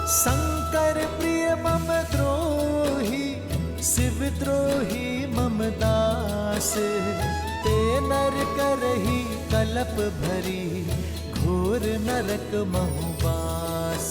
शंकर प्रिय मम द्रोही, शिव द्रोही मम दास। ते नर करही कलप भरी, घोर नरक महु बास।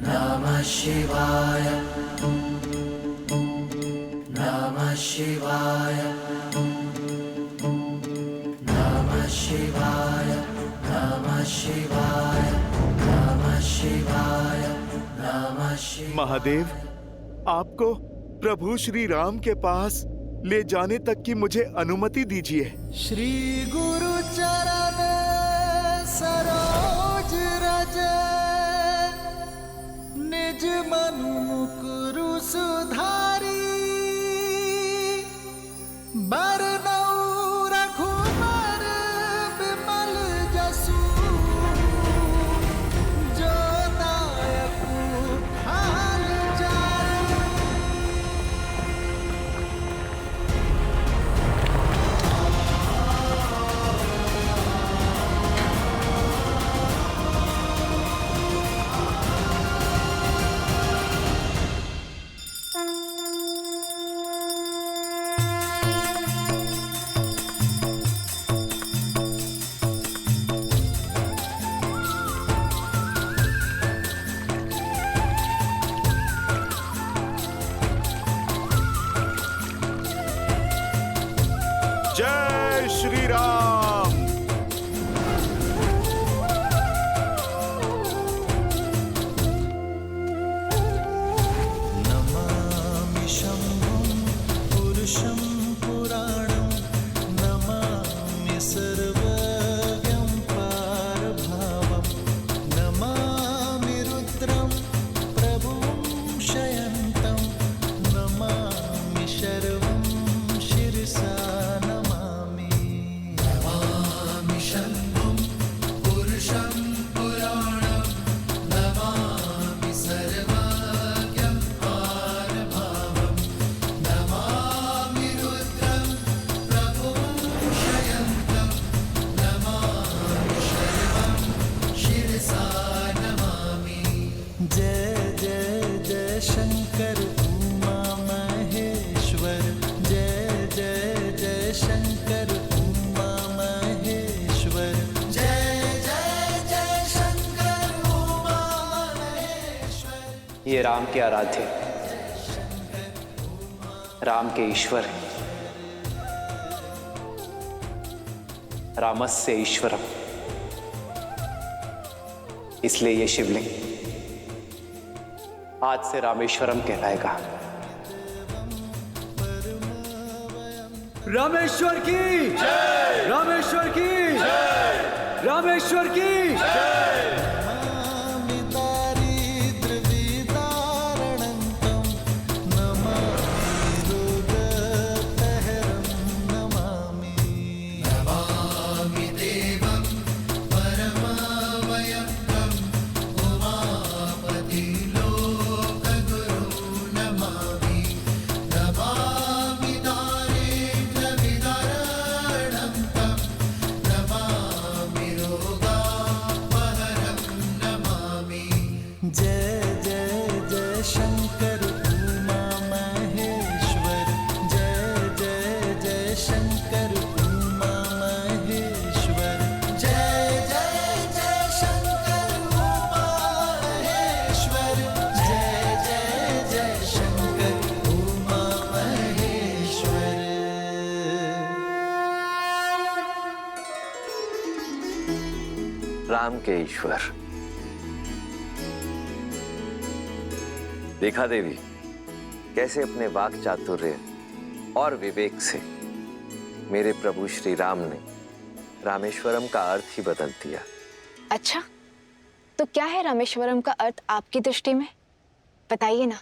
नमः शिवाय, नमः शिवाय, नमः शिवाय, नमः शिवाय, नमः शिवाय, नमः शिवाय। महादेव, आपको प्रभु श्री राम के पास ले जाने तक की मुझे अनुमति दीजिए। श्री गुरु चरण सरोज रज, निज मनु मुकुरु सुधारी। बरनउँ रघुबर बिमल जसु, जो दायकु हाल जारी। जय श्री राम। नमामि शम्भुं पुरुषं पुराणं, नमामि सर्वज्ञं पारभावं। नमामि रुद्रं प्रभुं शयन्तं, नमामि शर्वं शिरसा नमामि। नमामि शम्भुं पुरुषं पुराणं, नमामि सर्वज्ञं पारभावं। नमामि रुद्रं प्रभुं शयन्तं, नमामि शर्वं शिरसा नमामि। जय जय जय शंकर उमा महेश्वर, जय जय जय शंकर उमा महेश्वर, जय जय जय शंकर उमा महेश्वर। ये राम के आराध्य, राम के ईश्वर हैं। रामस्य ईश्वरम, इसलिए ये शिवलिंग आज से रामेश्वरम कहलाएगा। रामेश्वर की जय, रामेश्वर की जय, रामेश्वर की नमामि दारिद्र्यविदारणन्तं नमामि रोगपहरं नमामि नमामि देवं परमावयवं उमापति लोकगुरुं नमामि नमामि दारिद्र्यविदारणं तं नमामि रोगापहरं नमामि जय जय जय शंकर उमा महेश्वर जय जय जय शंकर उमा महेश्वर जय जय जय शंकर उमा महेश्वर जय जय जय शंकर उमा महेश्वर। राम के ईश्वर। देखा देवी, कैसे अपने वाक चातुर्य और विवेक से मेरे प्रभु श्री राम ने रामेश्वरम का अर्थ ही बदल दिया। अच्छा, तो क्या है रामेश्वरम का अर्थ आपकी दृष्टि में? बताइए ना।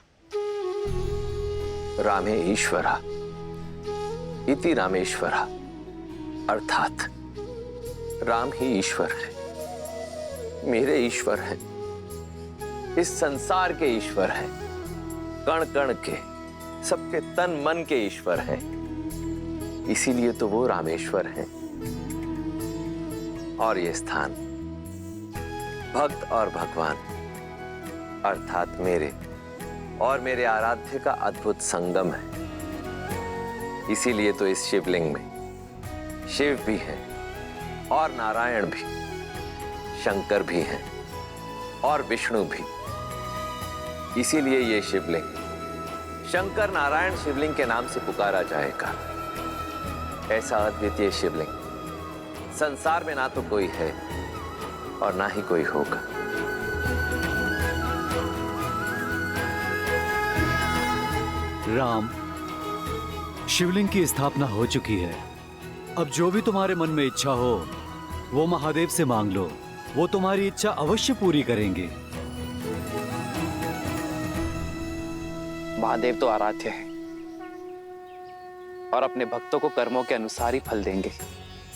रामे ईश्वरा इति रामेश्वरा, अर्थात राम ही ईश्वर है, मेरे ईश्वर हैं, इस संसार के ईश्वर हैं, कण कण के, सबके तन मन के ईश्वर हैं। इसीलिए तो वो रामेश्वर हैं। और ये स्थान भक्त और भगवान अर्थात मेरे और मेरे आराध्य का अद्भुत संगम है। इसीलिए तो इस शिवलिंग में शिव भी है और नारायण भी, शंकर भी हैं और विष्णु भी। इसीलिए ये शिवलिंग शंकर नारायण शिवलिंग के नाम से पुकारा जाएगा। ऐसा अद्वितीय शिवलिंग संसार में ना तो कोई है और ना ही कोई होगा। राम, शिवलिंग की स्थापना हो चुकी है। अब जो भी तुम्हारे मन में इच्छा हो वो महादेव से मांग लो, वो तुम्हारी इच्छा अवश्य पूरी करेंगे। महादेव तो आराध्य है और अपने भक्तों को कर्मों के अनुसार ही फल देंगे,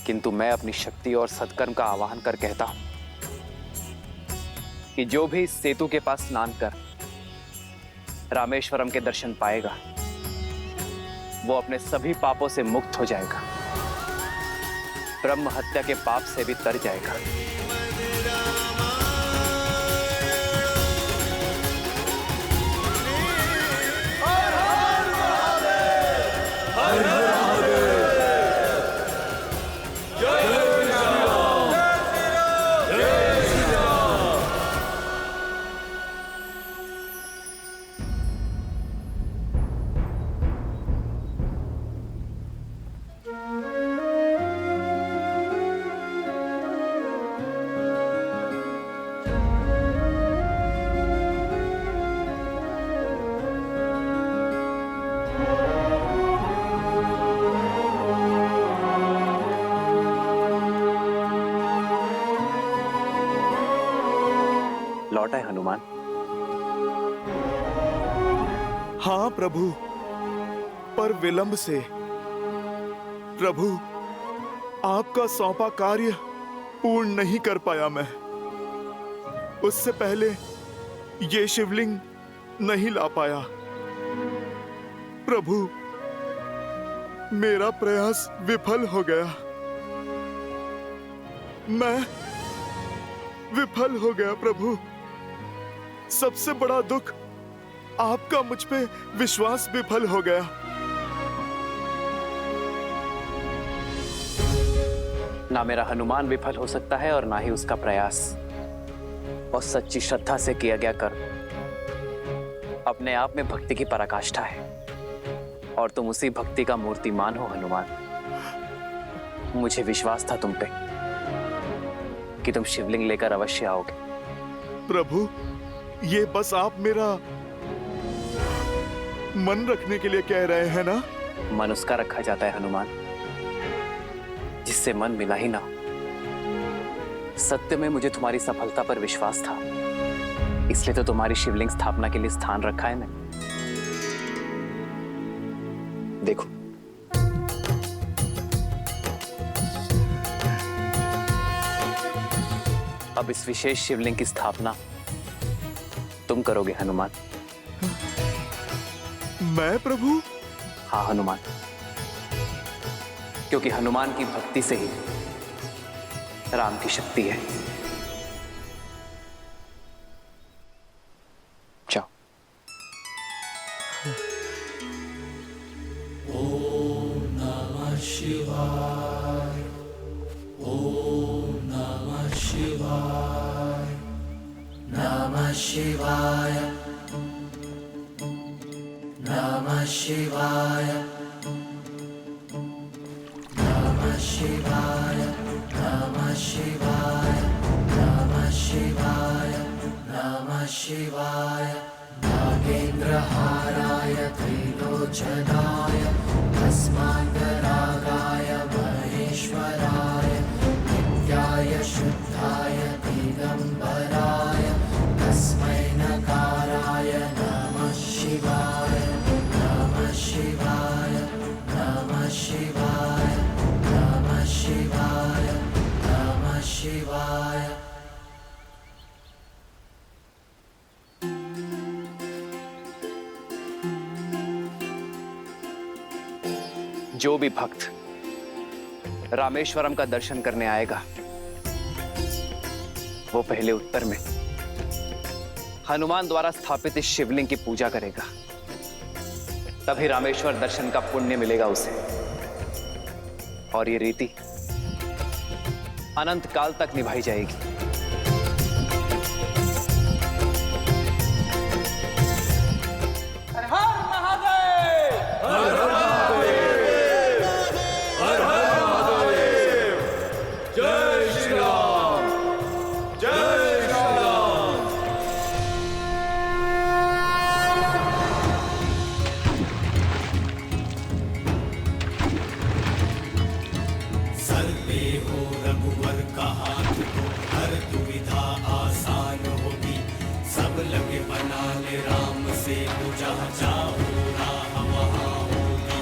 किंतु मैं अपनी शक्ति और सत्कर्म का आवाहन कर कहता हूं कि जो भी इस सेतु के पास स्नान कर रामेश्वरम के दर्शन पाएगा वो अपने सभी पापों से मुक्त हो जाएगा, ब्रह्म हत्या के पाप से भी तर जाएगा। लौटा है हनुमान? हाँ प्रभु, पर विलंब से। प्रभु, आपका सौंपा कार्य पूर्ण नहीं कर पाया मैं। उससे पहले ये शिवलिंग नहीं ला पाया। प्रभु, मेरा प्रयास विफल हो गया। मैं विफल हो गया प्रभु। सबसे बड़ा दुख आपका मुझ पे विश्वास विफल हो गया। ना मेरा हनुमान विफल हो सकता है और ना ही उसका प्रयास। और सच्ची श्रद्धा से किया गया कर्म अपने आप में भक्ति की पराकाष्ठा है और तुम उसी भक्ति का मूर्तिमान हो हनुमान। मुझे विश्वास था तुम पे कि तुम शिवलिंग लेकर अवश्य आओगे। प्रभु, ये बस आप मेरा मन रखने के लिए कह रहे हैं ना? मन उसका रखा जाता है हनुमान जिससे मन मिला ही ना। सत्य में मुझे तुम्हारी सफलता पर विश्वास था, इसलिए तो तुम्हारी शिवलिंग स्थापना के लिए स्थान रखा है मैंने। देखो, अब इस विशेष शिवलिंग की स्थापना तुम करोगे हनुमान। मैं प्रभु? हाँ हनुमान, क्योंकि हनुमान की भक्ति से ही राम की शक्ति है। जाओ। नमः शिवाय नमः शिवाय नमः शिवाय नमः शिवाय नमः शिवाय नमः शिवाय नागेन्द्रहाराय त्रिलोचनाय भस्मान्तरागाय महेश्वराय नित्याय शुद्धाय दिगम्बराय तस्मै नकाराय नमः शिवाय नमः शिवाय नमः शिवाय नमः शिवाय नमः शिवाय। जो भी भक्त रामेश्वरम का दर्शन करने आएगा, वो पहले उत्तर में हनुमान द्वारा स्थापित इस शिवलिंग की पूजा करेगा, तभी रामेश्वर दर्शन का पुण्य मिलेगा उसे। और ये रीति अनंत काल तक निभाई जाएगी। सर पे हो रघुवर का हाथ तो हर दुविधा आसान होगी। सब लगे बनाने राम से जहाँ चाहो राह वहाँ होगी।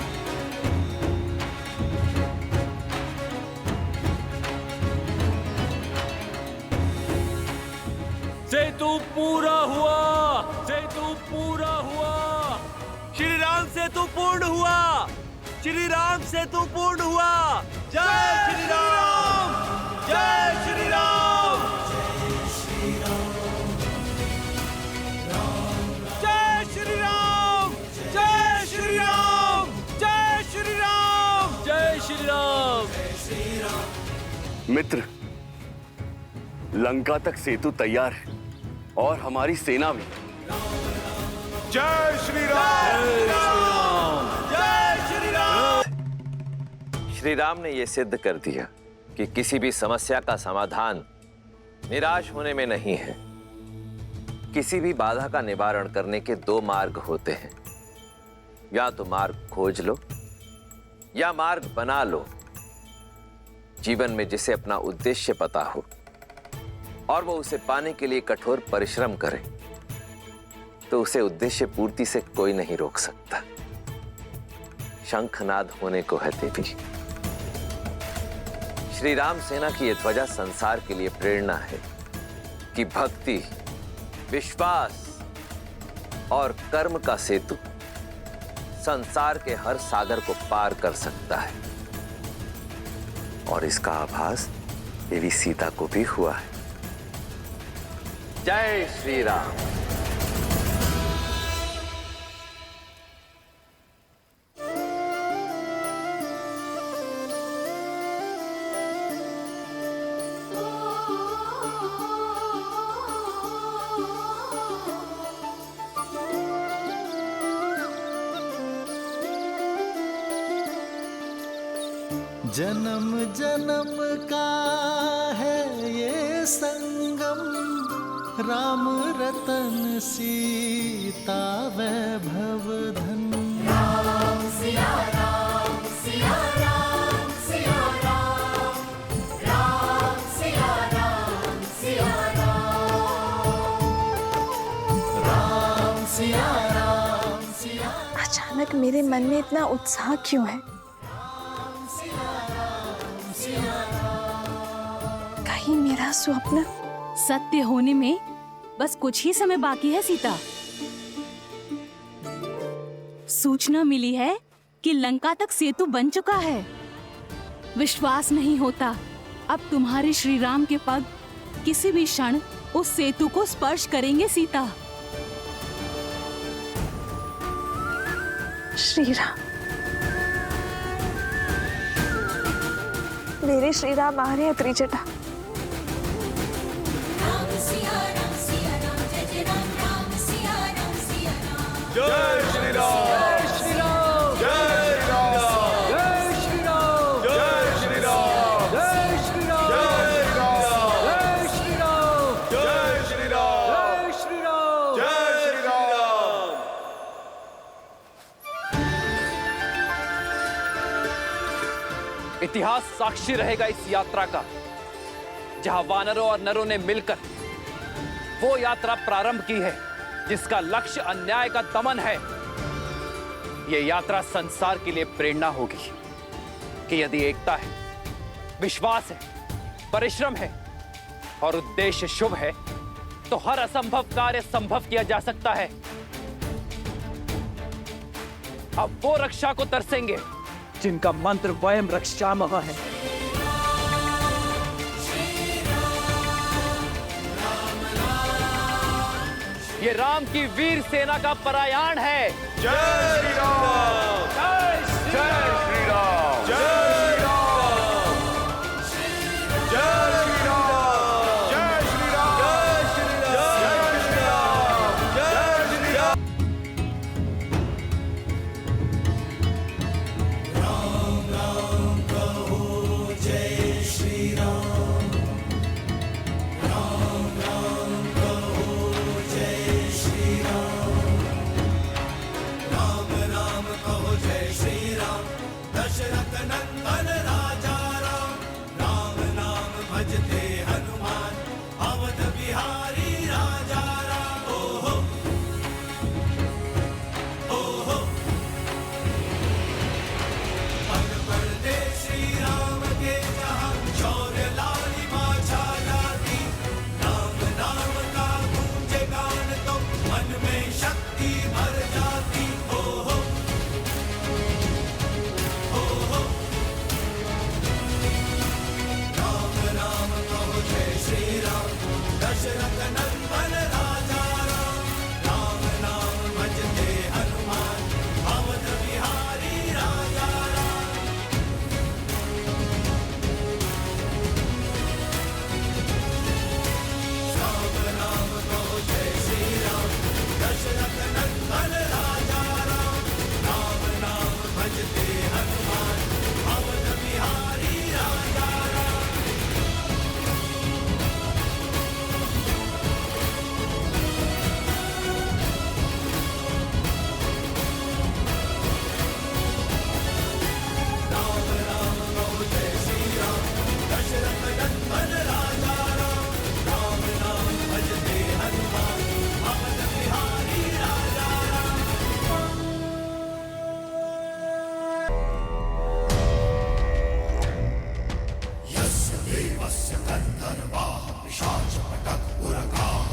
सेतु पूरा हुआ, सेतु पूरा हुआ, श्री राम सेतु पूर्ण हुआ, श्री राम सेतु पूर्ण हुआ। जय श्री राम, जय श्री राम, जय श्री राम, जय श्री राम, जय श्री राम, जय श्री राम। मित्र, लंका तक सेतु तैयार है और हमारी सेना भी। जय श्री राम। जय श्री राम। श्री राम ने यह सिद्ध कर दिया कि किसी भी समस्या का समाधान निराश होने में नहीं है। किसी भी बाधा का निवारण करने के दो मार्ग होते हैं, या तो मार्ग खोज लो या मार्ग बना लो। जीवन में जिसे अपना उद्देश्य पता हो और वो उसे पाने के लिए कठोर परिश्रम करे, तो उसे उद्देश्य पूर्ति से कोई नहीं रोक सकता। शंखनाद होने को है देवी। श्री राम सेना की यह ध्वजा संसार के लिए प्रेरणा है कि भक्ति, विश्वास और कर्म का सेतु संसार के हर सागर को पार कर सकता है। और इसका आभास देवी सीता को भी हुआ है। जय श्री राम। जन्म जन्म का है ये संगम, राम रतन सीता वैभव धन। राम सिया राम, सिया राम, सिया राम, राम सिया राम, अचानक मेरे मन में इतना उत्साह क्यों है? कहीं मेरा स्वप्न सत्य होने में बस कुछ ही समय बाकी है सीता। सूचना मिली है कि लंका तक सेतु बन चुका है। विश्वास नहीं होता अब तुम्हारे श्री राम के पग किसी भी क्षण उस सेतु को स्पर्श करेंगे सीता। श्री राम, मेरे श्री राम आ रहे हैं त्रिजटा। जय श्री राम, जय श्री राम, जय राम, जय श्री राम, जय श्री राम, जय श्री राम, जय श्री राम, जय श्री राम, जय श्री राम, जय श्री राम। इतिहास साक्षी रहेगा इस यात्रा का, जहां वानरों और नरों ने मिलकर वो यात्रा प्रारंभ की है जिसका लक्ष्य अन्याय का दमन है। यह यात्रा संसार के लिए प्रेरणा होगी कि यदि एकता है, विश्वास है, परिश्रम है और उद्देश्य शुभ है तो हर असंभव कार्य संभव किया जा सकता है। अब वो रक्षा को तरसेंगे जिनका मंत्र वयम रक्षामः है। ये राम की वीर सेना का परायाण है। जय श्री राम, जय श्री राम, जय श्री राम, जय श्री राम, जय श्री राम, जय श्री राम, जय श्री राम। राम राम कहो जय श्री राम, राम राम कहो जय श्री राम, राम राम कहो जय श्री राम। दशरथ नंदन राजा राम, राम नाम भजते हनुमान, अवध बिहारी राजा राम। ओहो ओहो पग पड़ते श्री राम के जहाँ, शौर्य लालिमा छा जाती। राम नाम का गूंजे गान तो मन में शक्ति भर जाती। ओहो ओहो राम राम कहो जय श्री राम। दशरथ नंदन राजा राम, राम नाम भजते हनुमान, अवध बिहारी राजा राम। राम राम कहो जय श्री राम। दशरथ नंदन राजा राम, राम नाम भजते हनुमान, अवध बिहारी राजा राम। राम राम कहो जय श्री राम। दशरथ नंदन राजा राम, राम नाम भजते हनुमान, अवध बिहारी राजा राम। यस्य देवस्य गन्धर्वाः पिशाचपटक उरगाः,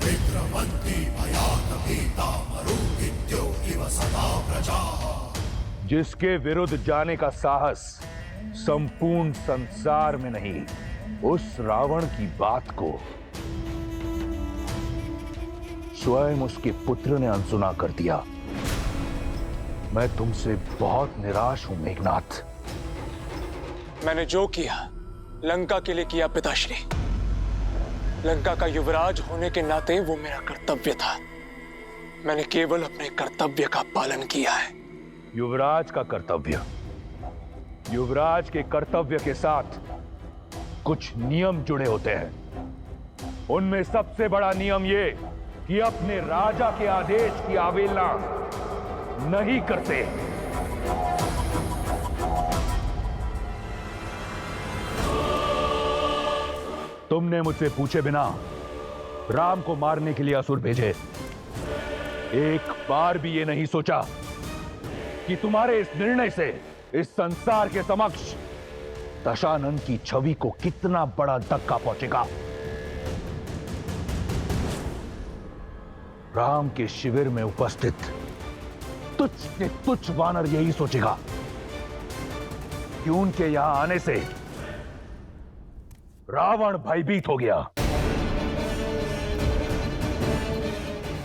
विक्रमन्ति भयात् भीता मरुदित्यो इव सदा प्रजाः। जिसके विरुद्ध जाने का साहस संपूर्ण संसार में नहीं, उस रावण की बात को स्वयं उसके पुत्र ने अनसुना कर दिया। मैं तुमसे बहुत निराश हूं मेघनाथ। मैंने जो किया लंका के लिए किया पिताश्री। लंका का युवराज होने के नाते वो मेरा कर्तव्य था। मैंने केवल अपने कर्तव्य का पालन किया है। युवराज का कर्तव्य, युवराज के कर्तव्य के साथ कुछ नियम जुड़े होते हैं। उनमें सबसे बड़ा नियम ये कि अपने राजा के आदेश की अवहेलना नहीं करते। तुमने मुझसे पूछे बिना राम को मारने के लिए असुर भेजे। एक बार भी ये नहीं सोचा कि तुम्हारे इस निर्णय से इस संसार के समक्ष दशानन की छवि को कितना बड़ा धक्का पहुंचेगा। राम के शिविर में उपस्थित तुच्छ से तुच्छ वानर यही सोचेगा कि उनके यहां आने से रावण भयभीत हो गया।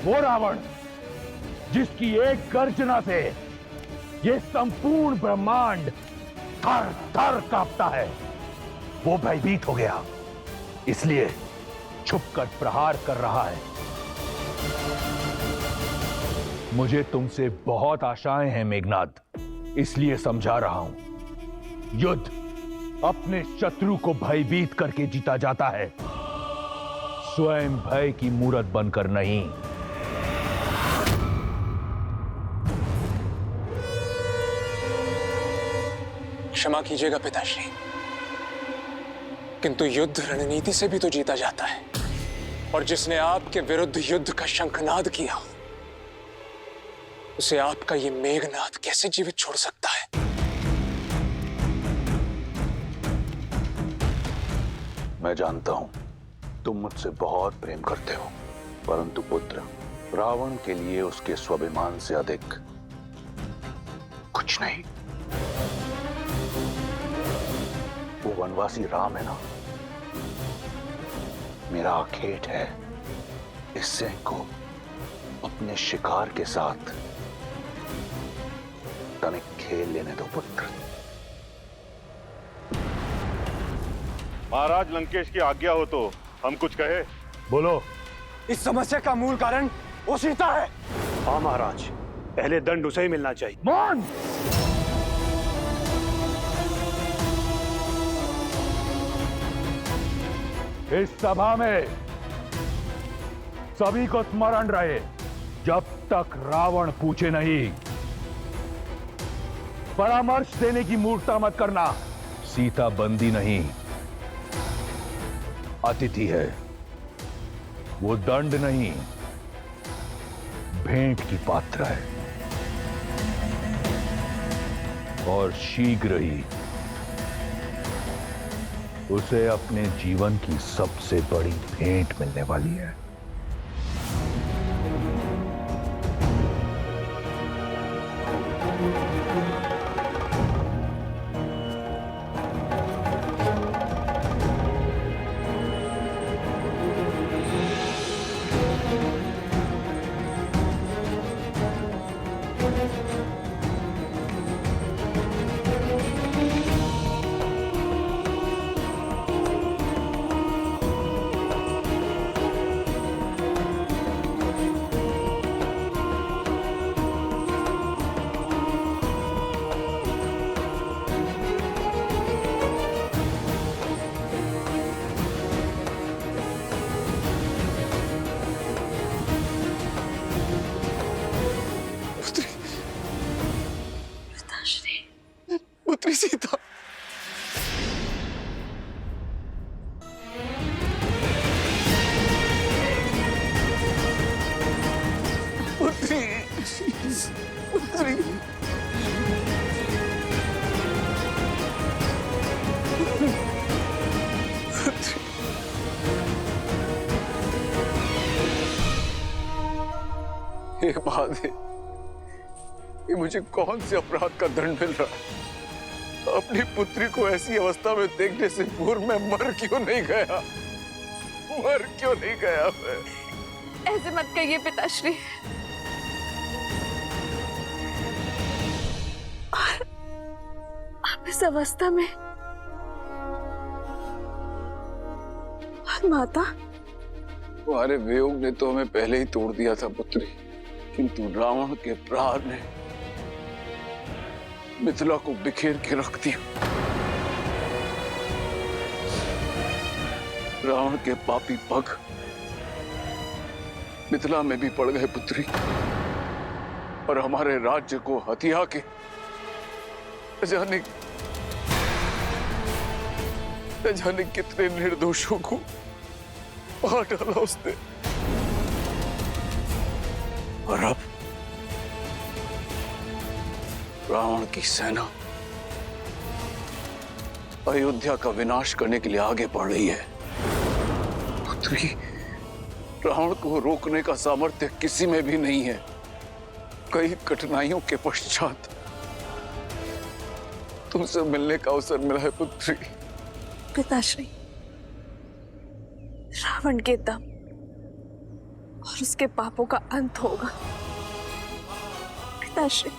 वो रावण जिसकी एक गर्जना से ये संपूर्ण ब्रह्मांड थर थर कांपता है, वो भयभीत हो गया, इसलिए छुपकर प्रहार कर रहा है। मुझे तुमसे बहुत आशाएं हैं मेघनाद, इसलिए समझा रहा हूं। युद्ध अपने शत्रु को भयभीत करके जीता जाता है, स्वयं भय की मूरत बनकर नहीं। क्षमा कीजिएगा पिताश्री, किंतु युद्ध रणनीति से भी तो जीता जाता है, और जिसने आपके विरुद्ध युद्ध का शंखनाद किया हो, उसे आपका ये मेघनाद कैसे जीवित छोड़ सकता है? मैं जानता हूं तुम मुझसे बहुत प्रेम करते हो, परंतु पुत्र, रावण के लिए उसके स्वाभिमान से अधिक कुछ नहीं। वो वनवासी राम है ना, मेरा आखेट है, इस सिंह को अपने शिकार के साथ तनिक खेल लेने दो पुत्र। महाराज, लंकेश की आज्ञा हो तो हम कुछ कहे। बोलो। इस समस्या का मूल कारण वो सीता है। हाँ महाराज, पहले दंड उसे ही मिलना चाहिए। मौन! इस सभा में सभी को स्मरण रहे, जब तक रावण पूछे नहीं, परामर्श देने की मूर्खता मत करना। सीता बंदी नहीं, अतिथि है, वो दंड नहीं, भेंट की पात्र है, और शीघ्र ही उसे अपने जीवन की सबसे बड़ी भेंट मिलने वाली है। पुत्री सीता, पुत्री, पुत्री, हे महादेव, ये मुझे कौन से अपराध का दंड मिल रहा है? अपनी पुत्री को ऐसी अवस्था में देखने से पूर्व मैं मर क्यों नहीं गया? मर क्यों नहीं गया मैं? ऐसे मत कहिए पिताश्री। और आप इस अवस्था में, और माता? तुम्हारे वियोग ने तो हमें पहले ही तोड़ दिया था पुत्री, किंतु रावण के प्रहार ने मिथिला को बिखेर के रख दिया। रावण के पापी पग मिथिला में भी पड़ गए पुत्री, और हमारे राज्य को हथिया के जाने कितने निर्दोषों को मार डाला उसने। और रावण की सेना अयोध्या का विनाश करने के लिए आगे बढ़ रही है। पुत्री, रावण को रोकने का सामर्थ्य किसी में भी नहीं है। कई कठिनाइयों के पश्चात तुमसे मिलने का अवसर मिला है पुत्री। पिताश्री, रावण के दम और उसके पापों का अंत होगा। पिताश्री,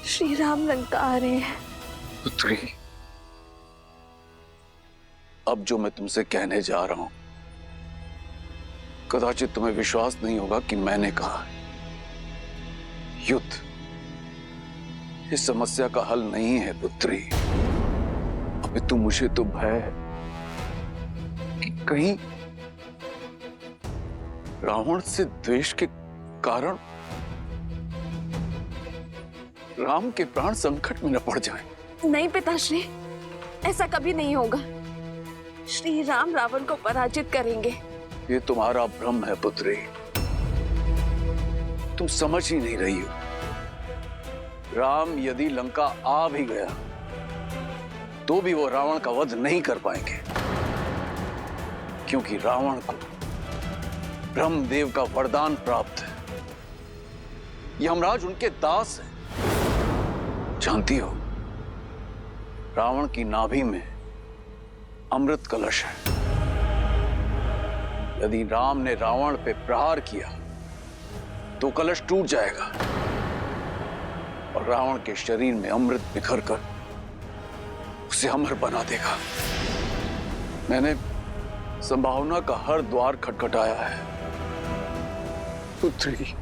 श्री राम लंका आ रहे हैं। पुत्री, अब जो मैं तुमसे कहने जा रहा हूं, कदाचित तुम्हें विश्वास नहीं होगा कि मैंने कहा है। युद्ध इस समस्या का हल नहीं है पुत्री। अपितु मुझे तो भय है कि कहीं रावण से द्वेष के कारण राम के प्राण संकट में न पड़ जाएं। नहीं पिताश्री, ऐसा कभी नहीं होगा। श्री राम रावण को पराजित करेंगे। ये तुम्हारा भ्रम है पुत्री, तुम समझ ही नहीं रही हो। राम यदि लंका आ भी गया तो भी वो रावण का वध नहीं कर पाएंगे, क्योंकि रावण को ब्रह्मदेव का वरदान प्राप्त है। यमराज उनके दास हैं। जानती हो, रावण की नाभि में अमृत कलश है। यदि राम ने रावण पे प्रहार किया तो कलश टूट जाएगा और रावण के शरीर में अमृत बिखर कर उसे अमर बना देगा। मैंने संभावना का हर द्वार खटखटाया है पुत्री।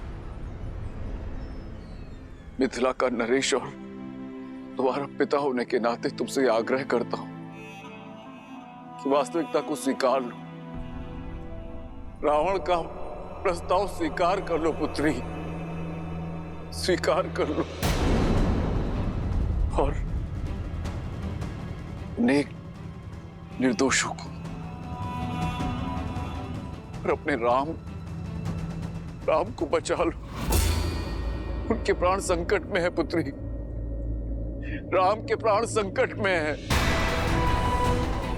मिथिला का नरेश और तुम्हारा पिता होने के नाते तुमसे आग्रह करता हूं कि वास्तविकता को स्वीकार लो। रावण का प्रस्ताव स्वीकार कर लो पुत्री, स्वीकार कर लो और नेक निर्दोषों को और अपने राम को बचा लो। उनके प्राण संकट में है पुत्री, राम के प्राण संकट में है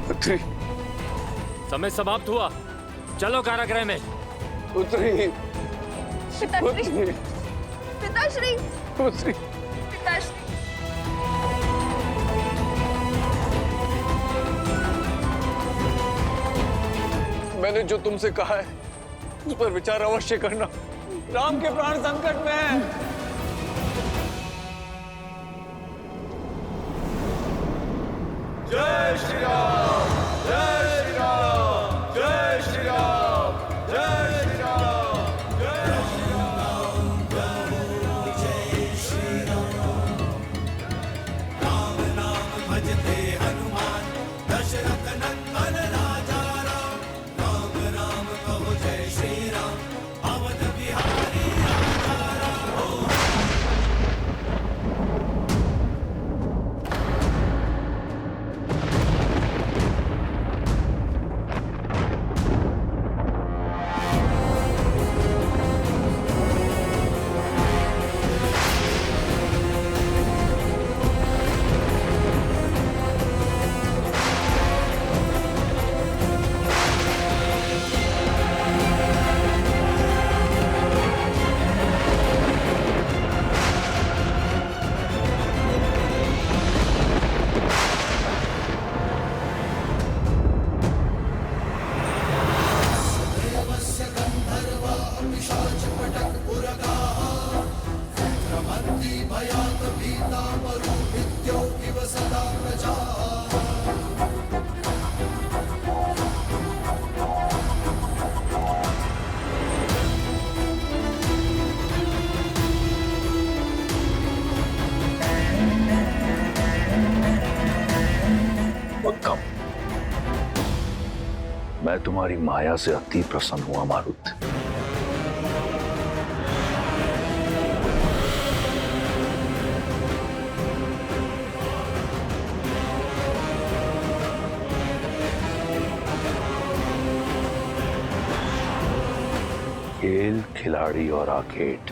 पुत्री। समय समाप्त हुआ, चलो कारागृह में। पुत्री, पिताश्री, पिताश्री, पुत्री, पिताश्री। मैंने जो तुमसे कहा है उस पर विचार अवश्य करना। राम के प्राण संकट में है। जय श्री राम, जय श्री राम, जय श्री राम, जय श्री राम, जय श्री राम, जय श्री राम। राम नाम भजते हनुमान, दशरथ नंदन राजा राम। राम राम कहो जय श्री राम, अवध बिहारी राजा राम। मैं तुम्हारी माया से अति प्रसन्न हुआ मारुत। खेल, खिलाड़ी और आखेट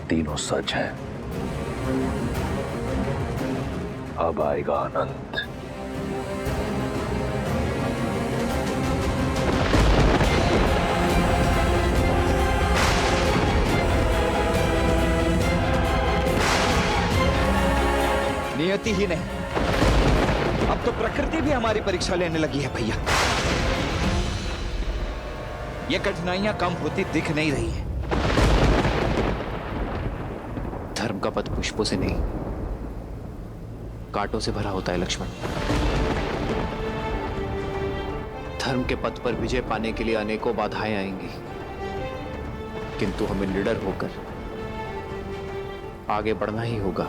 तीनों सच हैं। अब आएगा आनंद। नियति ही नहीं, अब तो प्रकृति भी हमारी परीक्षा लेने लगी है भैया। ये कठिनाइयां कम होती दिख नहीं रही है। धर्म का पथ पुष्पों से नहीं, कांटों से भरा होता है लक्ष्मण। धर्म के पथ पर विजय पाने के लिए अनेकों बाधाएं आएंगी, किंतु हमें निडर होकर आगे बढ़ना ही होगा।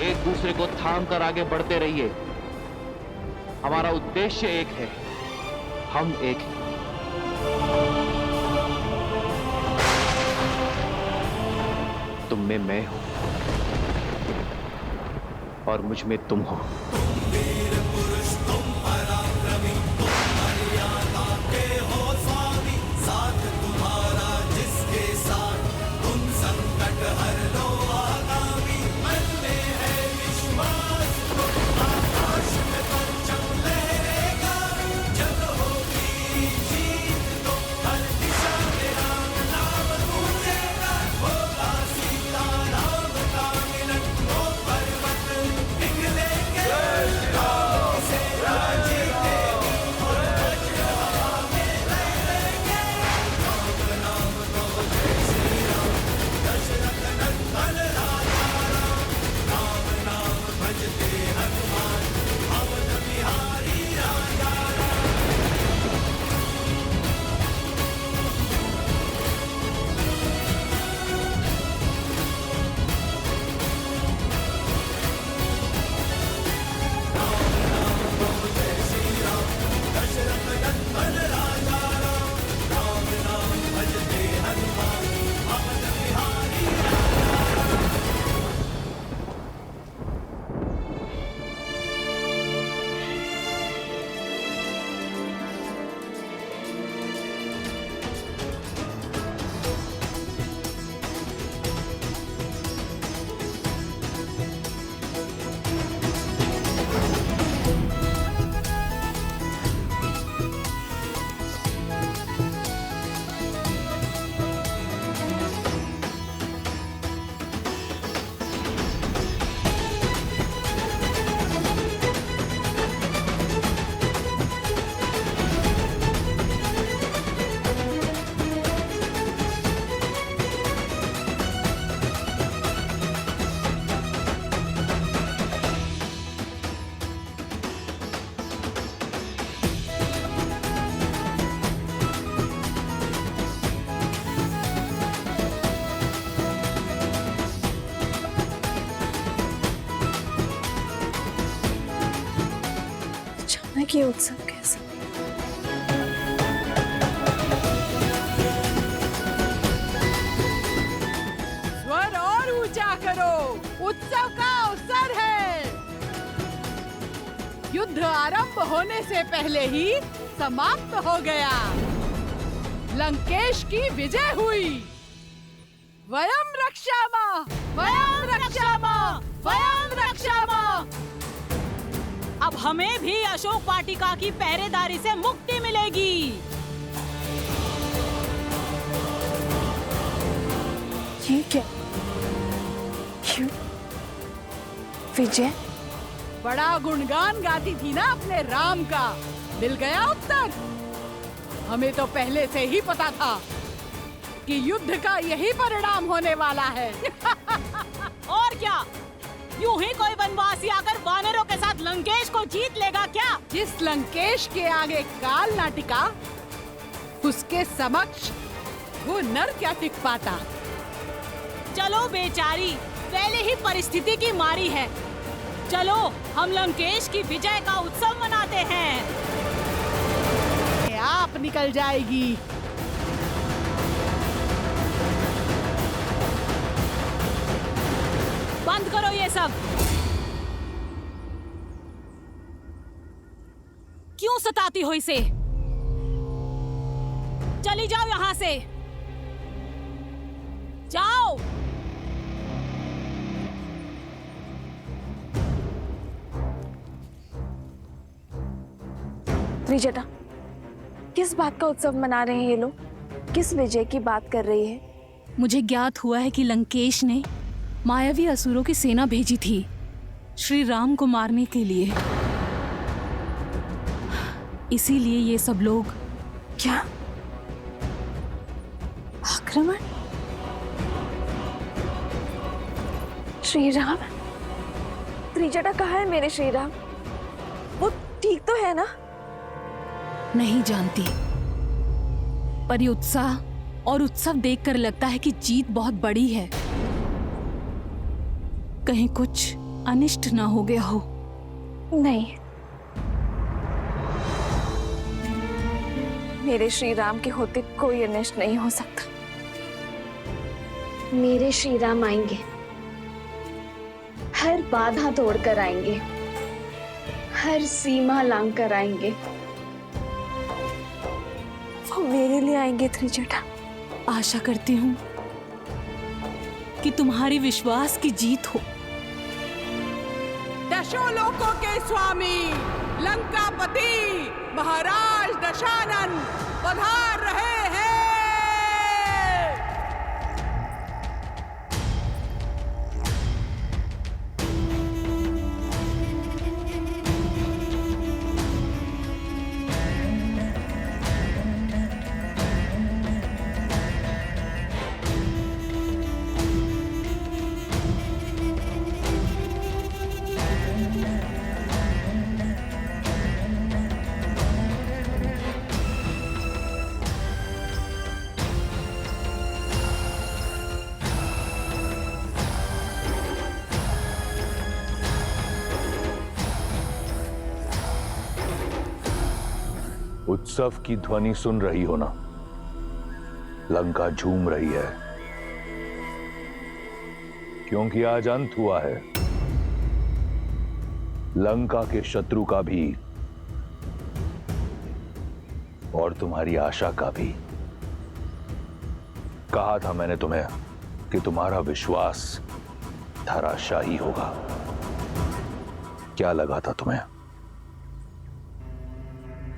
एक दूसरे को थाम कर आगे बढ़ते रहिए। हमारा उद्देश्य एक है, हम एक हैं। तुम में मैं हूं और मुझ में तुम हो। ये उत्सव कैसा? स्वर और ऊंचा करो, उत्सव का अवसर है। युद्ध आरंभ होने से पहले ही समाप्त हो गया। लंकेश की विजय हुई। वयम रक्षामः, वयम रक्षामः, वयम रक्षामः। अब हमें भी अशोक वाटिका की पहरेदारी से मुक्ति मिलेगी। ये क्या? क्यों? विजय? बड़ा गुणगान गाती थी ना अपने राम का, मिल गया उत्तर। हमें तो पहले से ही पता था कि युद्ध का यही परिणाम होने वाला है। और क्या, यूं ही कोई वनवासी आकर वानरों के साथ लंकेश को जीत लेगा क्या? जिस लंकेश के आगे काल ना टिका, उसके समक्ष वो नर क्या टिक पाता। चलो बेचारी, पहले ही परिस्थिति की मारी है। चलो हम लंकेश की विजय का उत्सव मनाते हैं। आप निकल जाएगी। बंद करो ये सब। क्यों सताती हो इसे? चली जाओ यहाँ से, जाओ। त्रिजटा, किस बात का उत्सव मना रहे हैं ये लोग? किस विजय की बात कर रही है? मुझे ज्ञात हुआ है कि लंकेश ने मायावी असुरों की सेना भेजी थी श्री राम को मारने के लिए। इसीलिए ये सब लोग। क्या आक्रमण? श्री राम? त्रिजटा कहाँ है मेरे श्री राम? वो ठीक तो है ना? नहीं जानती, पर ये उत्साह और उत्सव देखकर लगता है कि जीत बहुत बड़ी है। कहीं कुछ अनिष्ट ना हो गया हो। नहीं, मेरे श्री राम के होते कोई अनिष्ट नहीं हो सकता। मेरे श्री राम आएंगे, हर बाधा तोड़कर आएंगे, हर सीमा लांघकर आएंगे। वो मेरे लिए आएंगे त्रिजटा। आशा करती हूँ कि तुम्हारी विश्वास की जीत हो। दशों लोकों के स्वामी लंकापति महाराज दशानन पधार रहे हैं। उत्सव की ध्वनि सुन रही हो ना? लंका झूम रही है, क्योंकि आज अंत हुआ है लंका के शत्रु का भी और तुम्हारी आशा का भी। कहा था मैंने तुम्हें कि तुम्हारा विश्वास धराशायी होगा। क्या लगा था तुम्हें?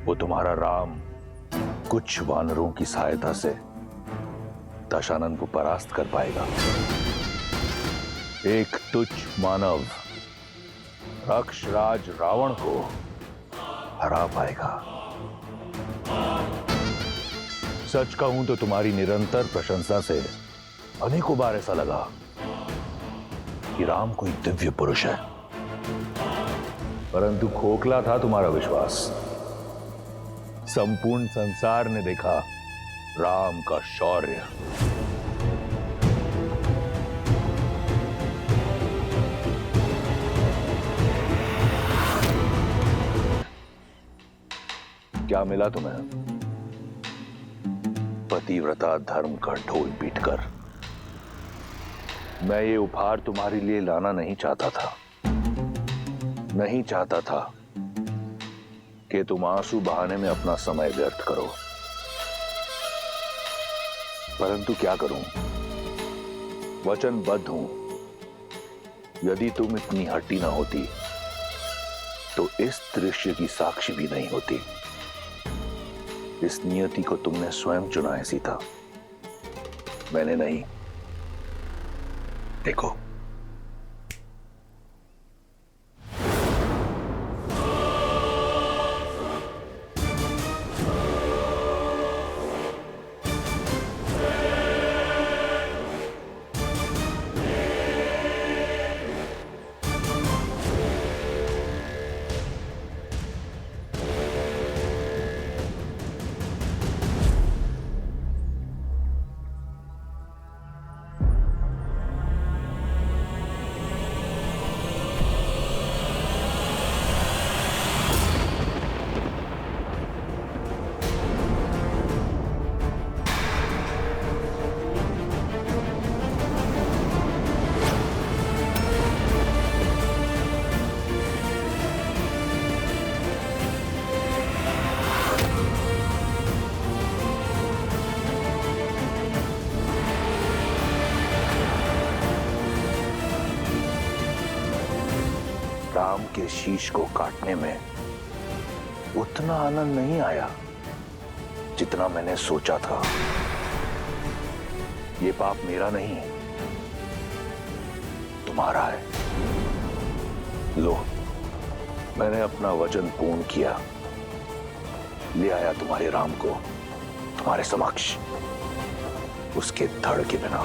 वो तुम्हारा राम कुछ वानरों की सहायता से दशानन को परास्त कर पाएगा। एक तुच्छ मानव राक्षराज रावण को हरा पाएगा। सच कहूं तो तुम्हारी निरंतर प्रशंसा से अनेकों बार ऐसा लगा कि राम कोई दिव्य पुरुष है, परंतु खोखला था तुम्हारा विश्वास। संपूर्ण संसार ने देखा राम का शौर्य। क्या मिला तुम्हें? पतिव्रता धर्म का ढोल पीटकर। मैं ये उपहार तुम्हारे लिए लाना नहीं चाहता था। नहीं चाहता था कि तुम आंसू बहाने में अपना समय व्यर्थ करो, परंतु क्या करूं? वचनबद्ध हूं। यदि तुम इतनी हट्टी ना होती तो इस दृश्य की साक्षी भी नहीं होती। इस नियति को तुमने स्वयं चुना है सीता, मैंने नहीं। देखो, राम के शीश को काटने में उतना आनंद नहीं आया जितना मैंने सोचा था। ये पाप मेरा नहीं, तुम्हारा है। लो, मैंने अपना वचन पूर्ण किया, ले आया तुम्हारे राम को तुम्हारे समक्ष, उसके धड़ के बिना।